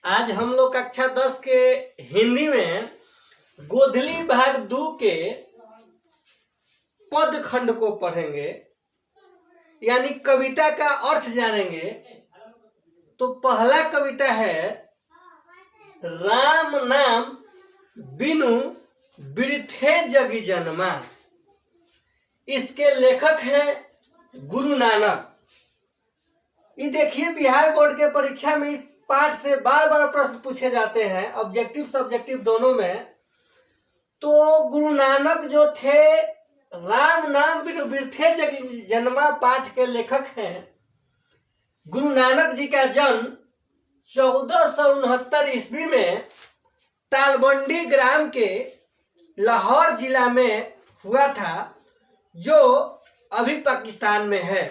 आज हम लोग कक्षा 10 के हिंदी में गोधली भाग 2 के पद खंड को पढ़ेंगे, यानी कविता का अर्थ जानेंगे। तो पहला कविता है राम नाम बिनु बिरथे जगी जन्मा। इसके लेखक हैं गुरु नानक। ये देखिए, बिहार बोर्ड के परीक्षा में इस पाठ से बार बार प्रश्न पूछे जाते हैं, ऑब्जेक्टिव सब्जेक्टिव दोनों में। तो गुरु नानक जो थे राम नाम बिनु बिरथे जगी जन्मा पाठ के लेखक हैं। गुरु नानक जी का जन्म 1469 ईस्वी में तालबंडी ग्राम के लाहौर जिला में हुआ था, जो अभी पाकिस्तान में है।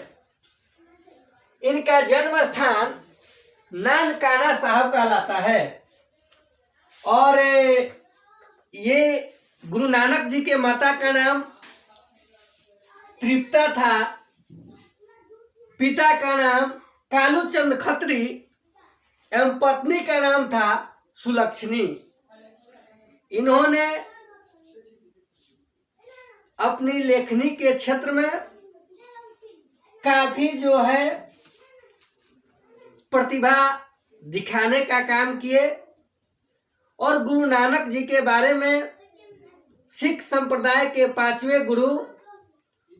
इनका जन्म स्थान नानकाना साहब कहलाता है। और ये गुरु नानक जी के माता का नाम तृप्ता था, पिता का नाम कालूचंद खत्री एवं पत्नी का नाम था सुलक्षणी। इन्होंने अपनी लेखनी के क्षेत्र में काफी जो है प्रतिभा दिखाने का काम किए और गुरु नानक जी के बारे में सिख संप्रदाय के 5वें गुरु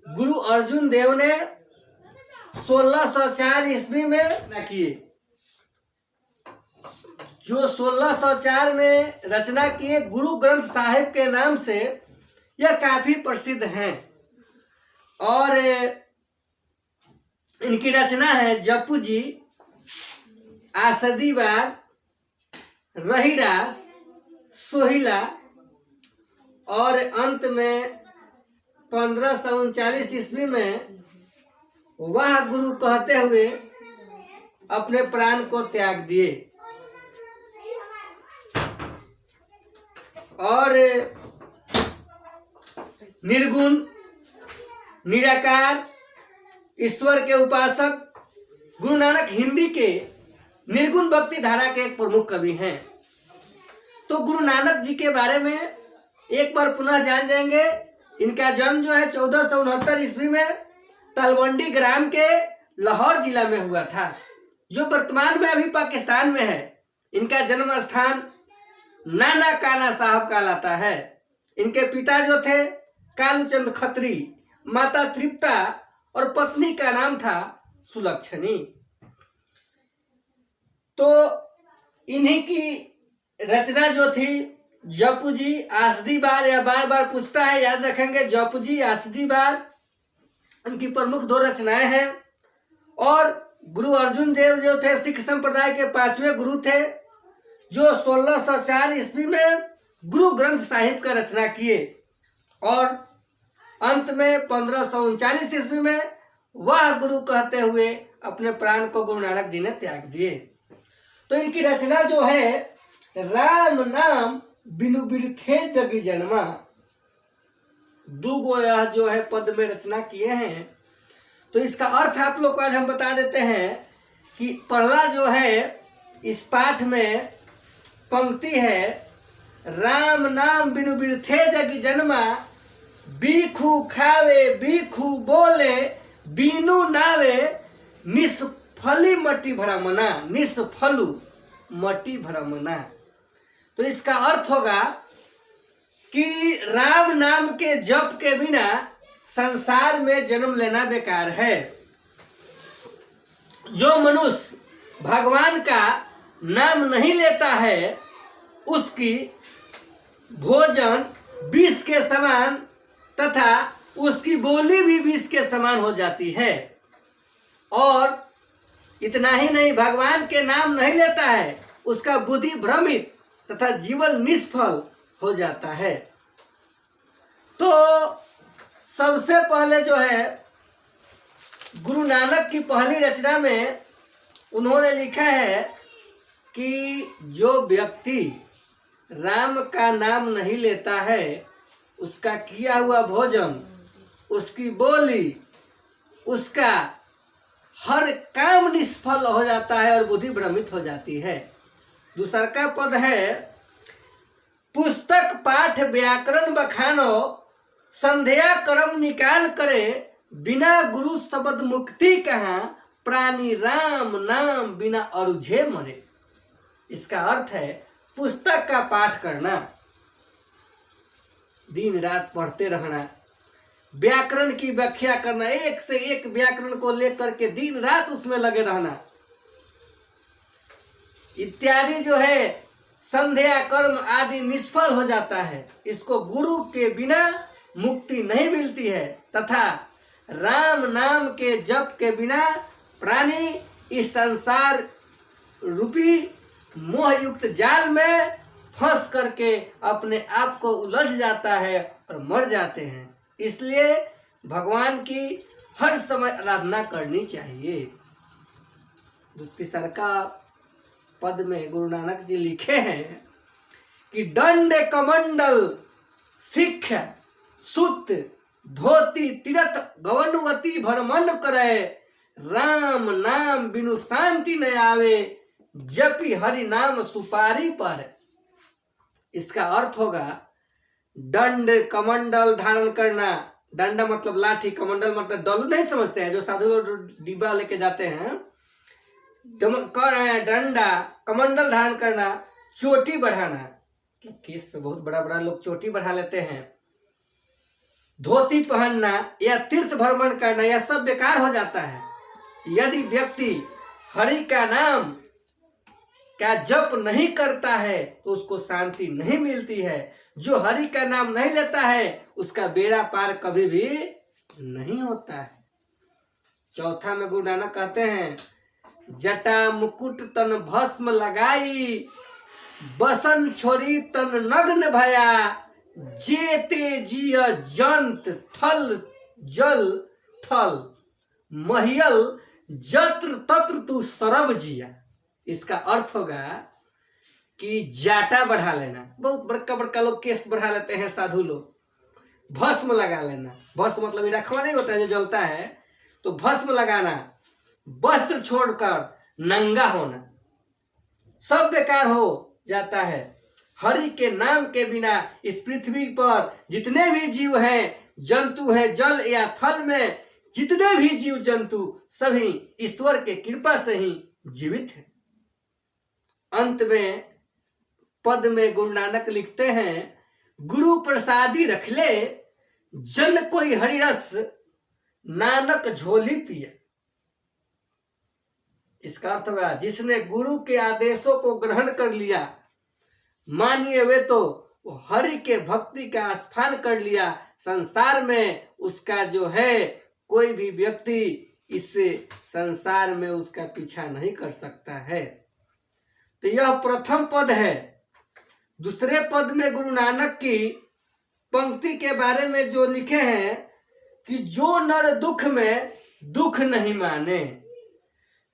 गुरु अर्जुन देव ने 1604 ईस्वी में रचना किए। जो 1604 में रचना किए गुरु ग्रंथ साहिब के नाम से यह काफी प्रसिद्ध हैं। और इनकी रचना है जपू जी, आसदीवार, रहीरास, सोहिला और अंत में 1539 ईस्वी में वह गुरु कहते हुए अपने प्राण को त्याग दिए। और निर्गुण, निराकार, ईश्वर के उपासक गुरु नानक हिंदी के निर्गुण भक्ति धारा के एक प्रमुख कवि हैं। तो गुरु नानक जी के बारे में एक बार पुनः जान जाएंगे। इनका जन्म जो है 1469 ईस्वी में तलवंडी ग्राम के लाहौर जिला में हुआ था, जो वर्तमान में अभी पाकिस्तान में है। इनका जन्म स्थान नानकाना साहब कहलाता है। इनके पिता जो थे कालूचंद खत्री, माता तृप्ता और पत्नी का नाम था सुलक्षणी। तो इन्हीं की रचना जो थी जपू जी, आसदी बार, या बार बार पूछता है, याद रखेंगे जपू जी, आसदी बार उनकी प्रमुख 2 रचनाएं हैं। और गुरु अर्जुन देव जो थे सिख संप्रदाय के 5वें गुरु थे, जो 1604 ईस्वी में गुरु ग्रंथ साहिब का रचना किए। और अंत में 1539 ईस्वी में वह गुरु कहते हुए अपने प्राण को गुरु नानक जी ने त्याग दिए। तो इनकी रचना जो है राम नाम बिनु बिरथे जगी जन्मा, 2 यह जो है पद में रचना किए हैं। तो इसका अर्थ आप लोग को आज हम बता देते हैं कि पहला जो है इस पाठ में पंक्ति है राम नाम बिनु बिरथे जगी जन्मा, बीखू खावे बीखू बोले बीनू नावे निष्फली मटी भ्रमना, निष्फलु मटी भ्रमना। तो इसका अर्थ होगा कि राम नाम के जप के बिना संसार में जन्म लेना बेकार है। जो मनुष्य भगवान का नाम नहीं लेता है, उसकी भोजन विष के समान तथा उसकी बोली भी विष के समान हो जाती है। और इतना ही नहीं, भगवान के नाम नहीं लेता है, उसका बुद्धि भ्रमित तथा जीवन निष्फल हो जाता है। तो सबसे पहले जो है गुरु नानक की पहली रचना में उन्होंने लिखा है कि जो व्यक्ति राम का नाम नहीं लेता है, उसका किया हुआ भोजन, उसकी बोली, उसका हर काम निष्फल हो जाता है और बुद्धि भ्रमित हो जाती है। दूसरा का पद है पुस्तक पाठ व्याकरण बखानो संध्या कर्म निकाल करे बिना गुरु शब्द मुक्ति कहाँ प्राणी राम नाम बिना अरुझे मरे। इसका अर्थ है पुस्तक का पाठ करना, दिन रात पढ़ते रहना, व्याकरण की व्याख्या करना, एक से एक व्याकरण को लेकर के दिन रात उसमें लगे रहना इत्यादि जो है संध्या कर्म आदि निष्फल हो जाता है। इसको गुरु के बिना मुक्ति नहीं मिलती है तथा राम नाम के जप के बिना प्राणी इस संसार रूपी मोह युक्त जाल में फंस करके अपने आप को उलझ जाता है और मर जाते हैं। इसलिए भगवान की हर समय आराधना करनी चाहिए। तीसरा का पद में गुरु नानक जी लिखे हैं कि दंड कमंडल सिख सुत धोती तीरथ गवनवती भरमन करे राम नाम बिनु शांति न आवे जपि हरि नाम सुपारी पर। इसका अर्थ होगा दंड कमंडल धारण करना, डंडा मतलब लाठी, कमंडल मतलब डल्लू नहीं समझते हैं जो साधु लोग डिब्बा लेके जाते हैं, डंडा कमंडल धारण करना, चोटी बढ़ाना, केस पे बहुत बड़ा बड़ा लोग चोटी बढ़ा लेते हैं, धोती पहनना या तीर्थ भ्रमण करना, यह सब बेकार हो जाता है यदि व्यक्ति हरि का नाम का जप नहीं करता है तो उसको शांति नहीं मिलती है। जो हरि का नाम नहीं लेता है उसका बेड़ा पार कभी भी नहीं होता है। चौथा में गुरु नानक कहते हैं जटा मुकुट तन भस्म लगाई बसन छोरी तन नग्न भया जेते जिय जंत थल जल थल महियल जत्र तत्र तू सरब जिया। इसका अर्थ होगा कि जाटा बढ़ा लेना, बहुत बड़का बड़का लोग केस बढ़ा लेते हैं साधु लोग, भस्म लगा लेना, भस्म मतलब रखवा नहीं होता है जो जलता है, तो भस्म लगाना, वस्त्र छोड़कर नंगा होना, सब बेकार हो जाता है। हरि के नाम के बिना इस पृथ्वी पर जितने भी जीव हैं, जंतु हैं, जल या थल में जितने भी जीव जंतु सभी ईश्वर के कृपा से ही जीवित हैं। अंत में पद में गुरु नानक लिखते हैं गुरु प्रसादी रख ले जन कोई हरिरस नानक झोली पिए। इसका अर्थ हुआ जिसने गुरु के आदेशों को ग्रहण कर लिया, मानिए वे तो वो हरि के भक्ति का आस्फान कर लिया, संसार में उसका जो है कोई भी व्यक्ति इस संसार में उसका पीछा नहीं कर सकता है। तो यह प्रथम पद है। दूसरे पद में गुरु नानक की पंक्ति के बारे में जो लिखे हैं कि जो नर दुख में दुख नहीं माने,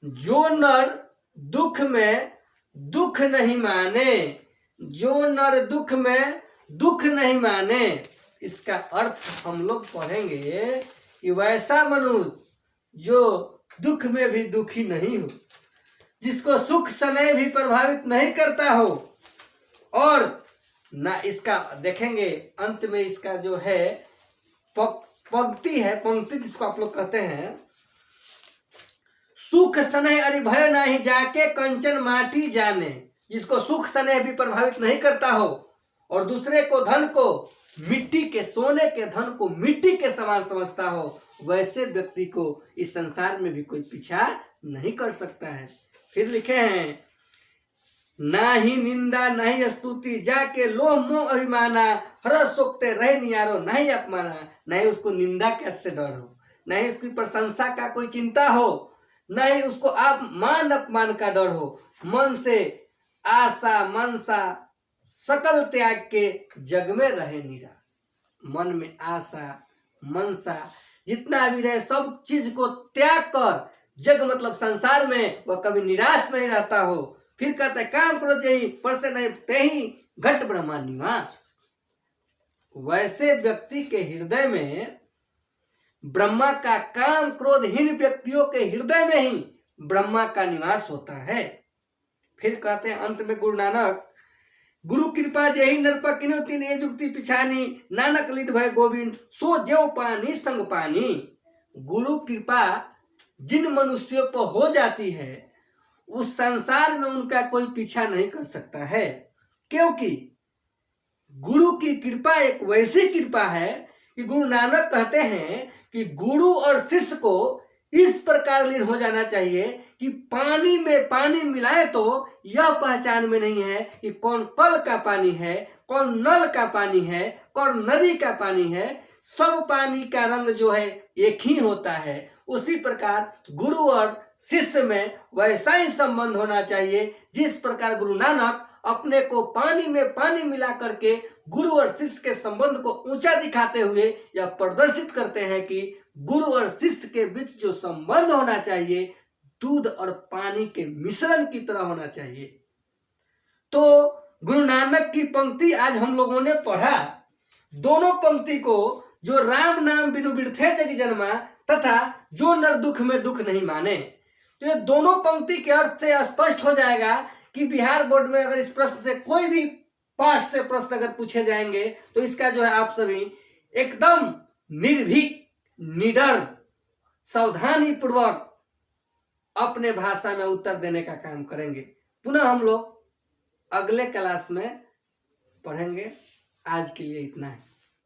जो नर दुख में दुख नहीं माने, जो नर दुख में दुख नहीं माने। इसका अर्थ हम लोग पढ़ेंगे कि वैसा मनुष्य जो दुख में भी दुखी नहीं हो, जिसको सुख सनय भी प्रभावित नहीं करता हो, और ना इसका देखेंगे अंत में इसका जो है पंक्ति है, पंक्ति जिसको आप लोग कहते हैं सुख सनय अरि भय नहीं जाके कंचन माटी जाने, जिसको सुख सनय भी प्रभावित नहीं करता हो और दूसरे को धन को मिट्टी के, सोने के धन को मिट्टी के समान समझता हो, वैसे व्यक्ति को इस संसार में भी कोई पीछा नहीं कर सकता है। फिर लिखे हैं ना ही निंदा ना ही स्तुति जाके लोह मोह अभिमाना हर सोकते रहे नियारो ना ही अपमाना। ना ही उसको निंदा कैसे डर हो, ना ही उसकी प्रशंसा का कोई चिंता हो, ना ही उसको आप मान अपमान का डर हो। मन से आशा मनसा सकल त्याग के जग में रहे निराश। मन में आशा मनसा जितना भी रहे सब चीज को त्याग कर, जग मतलब संसार में वह कभी निराश नहीं रहता हो। फिर कहते काम करो जही पर से नहीं ते ही घट ब्रह्मा निवास। वैसे व्यक्ति के हृदय में ब्रह्मा का, काम क्रोधहीन व्यक्तियों के हृदय में ही ब्रह्मा का निवास होता है। फिर कहते हैं अंत में गुरु नानक, गुरु कृपा जही नरपा किन्हो तीन ये जुक्ति पिछानी, नानक लिट भय गोविंद सो जेव पानी संग पानी। गुरु कृपा जिन मनुष्यों पर हो जाती है उस संसार में उनका कोई पीछा नहीं कर सकता है, क्योंकि गुरु की कृपा एक वैसी कृपा है कि गुरु नानक कहते हैं कि गुरु और शिष्य को इस प्रकार लीन हो जाना चाहिए कि पानी में पानी मिलाए तो यह पहचान में नहीं है कि कौन कल का पानी है, कौन नल का पानी है, कौन नदी का पानी है। सब पानी का रंग जो है एक ही होता है। उसी प्रकार गुरु और शिष्य में वैसा ही संबंध होना चाहिए जिस प्रकार गुरु नानक अपने को पानी में पानी मिला करके गुरु और शिष्य के संबंध को ऊंचा दिखाते हुए यह प्रदर्शित करते हैं कि गुरु और शिष्य के बीच जो संबंध होना चाहिए दूध और पानी के मिश्रण की तरह होना चाहिए। तो गुरु नानक की पंक्ति आज हम लोगों ने पढ़ा। दोनों पंक्ति को, जो राम नाम बिनु बिरथे जग जन्मा तथा जो नर दुख में दुख नहीं माने, तो ये दोनों पंक्ति के अर्थ से स्पष्ट हो जाएगा कि बिहार बोर्ड में अगर इस प्रश्न से कोई भी पाठ से प्रश्न अगर पूछे जाएंगे तो इसका जो है आप सभी एकदम निर्भीक, निडर, सावधानी पूर्वक अपने भाषा में उत्तर देने का काम करेंगे। पुनः हम लोग अगले क्लास में पढ़ेंगे। आज के लिए इतना है।